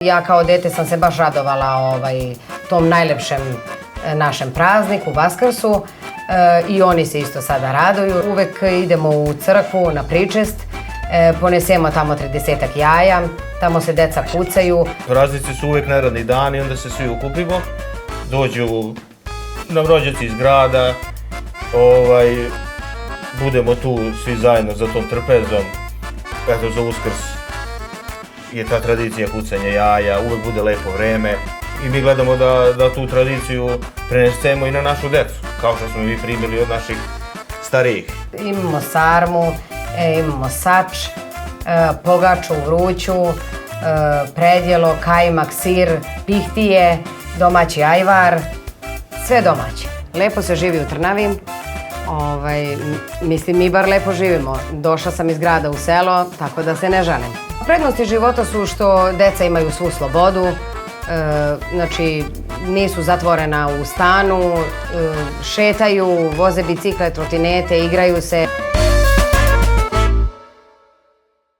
Ja kao dete sam se baš radovala tom najlepšem našem prazniku, Vaskrsu, i oni se isto sada raduju. Uvek idemo u crkvu na pričest, ponesemo tamo 30-ak jaja, tamo se deca pucaju. Praznici su uvek neradni dani, onda se svi okupimo, dođu nam rođaci iz grada, budemo tu svi zajedno za tom trpezom. Eto, za Uskrs je ta tradicija pucanja jaja, uvek bude lepo vreme i mi gledamo da tu tradiciju prenesemo i na našu decu, kao što smo mi primili od naših starijih. Imamo sarmu, imamo sač, pogaču, vruću, predjelo, kajmak, sir, pihtije, domaći ajvar, sve domaće. Lepo se živi u Trnavi, mislim mi bar lepo živimo. Došla sam iz grada u selo, tako da se ne žalim. Prednosti života su što deca imaju svu slobodu, znači nisu zatvorena u stanu, šetaju, voze bicikle, trotinete, igraju se.